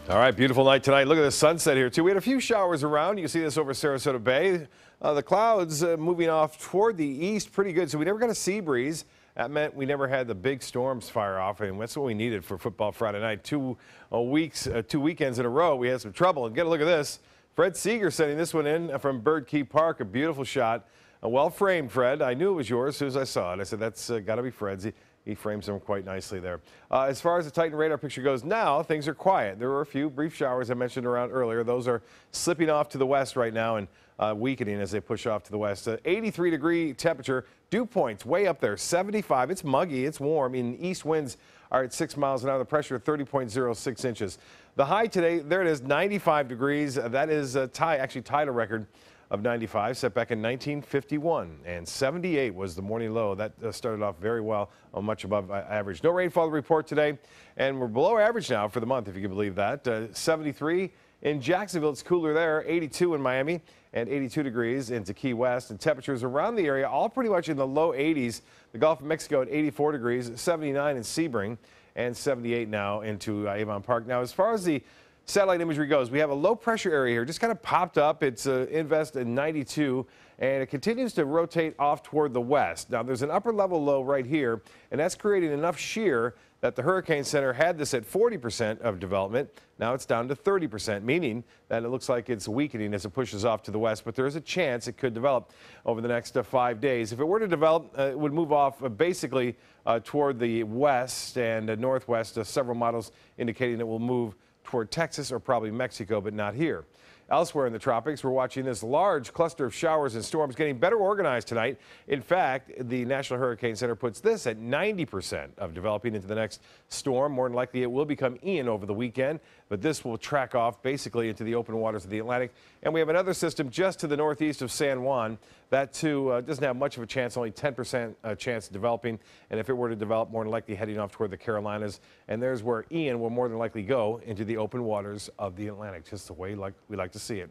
All right, beautiful night tonight. Look at the sunset here, too. We had a few showers around. You can see this over Sarasota Bay. The clouds moving off toward the east pretty good, so we never got a sea breeze. That meant we never had the big storms fire off, and that's what we needed for football Friday night. Two weekends in a row, we had some trouble. And get a look at this. Fred Seeger sending this one in from Bird Key Park. A beautiful shot. Well framed, Fred. I knew it was yours as soon as I saw it. I said, that's got to be Fred's. He frames them quite nicely there. As far as the Titan radar picture goes now, things are quiet. There were a few brief showers I mentioned around earlier. Those are slipping off to the west right now and weakening as they push off to the west. 83-degree temperature. Dew points way up there, 75. It's muggy. It's warm. In east winds are at 6 miles an hour. The pressure 30.06 inches. The high today, there it is, 95 degrees. That is actually tied a record of 95 set back in 1951, and 78 was the morning low. That started off very well, much above average. No rainfall report today, and we're below average now for the month, if you can believe that. 73 in Jacksonville, it's cooler there. 82 in Miami, and 82 degrees into Key West. And temperatures around the area all pretty much in the low 80s. The Gulf of Mexico at 84 degrees, 79 in Sebring, and 78 now into Avon Park. Now, as far as the satellite imagery goes, we have a low pressure area here, just kind of popped up. It's invest in 92, and it continues to rotate off toward the west. Now, there's an upper level low right here, and that's creating enough shear that the Hurricane Center had this at 40% of development. Now it's down to 30%, meaning that it looks like it's weakening as it pushes off to the west, but there is a chance it could develop over the next 5 days. If it were to develop, it would move off basically toward the west and northwest, several models indicating it will move toward Texas or probably Mexico, but not here. Elsewhere in the tropics, we're watching this large cluster of showers and storms getting better organized tonight. In fact, the National Hurricane Center puts this at 90% of developing into the next storm. More than likely, it will become Ian over the weekend, but this will track off basically into the open waters of the Atlantic. And we have another system just to the northeast of San Juan. That, too, doesn't have much of a chance, only 10% chance of developing. And if it were to develop, more than likely heading off toward the Carolinas. And there's where Ian will more than likely go into the open waters of the Atlantic, just the way we like to see it.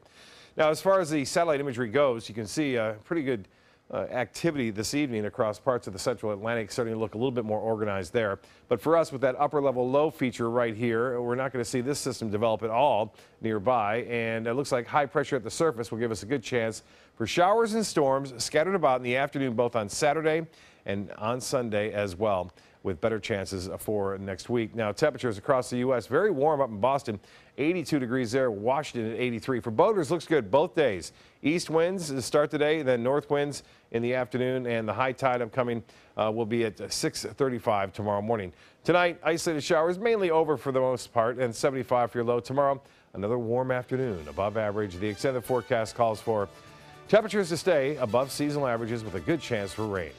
Now, as far as the satellite imagery goes, you can see pretty good activity this evening across parts of the central Atlantic, starting to look a little bit more organized there. But for us, with that upper level low feature right here, we're not going to see this system develop at all nearby. And it looks like high pressure at the surface will give us a good chance for showers and storms scattered about in the afternoon, both on Saturday and on Sunday as well, with better chances for next week. Now, temperatures across the U.S. very warm up in Boston, 82 degrees there. Washington at 83. For boaters, looks good both days. East winds start today, then north winds in the afternoon, and the high tide upcoming will be at 6:35 tomorrow morning. Tonight, isolated showers mainly over for the most part, and 75 for your low. Tomorrow, another warm afternoon, above average. The extended forecast calls for temperatures to stay above seasonal averages with a good chance for rain.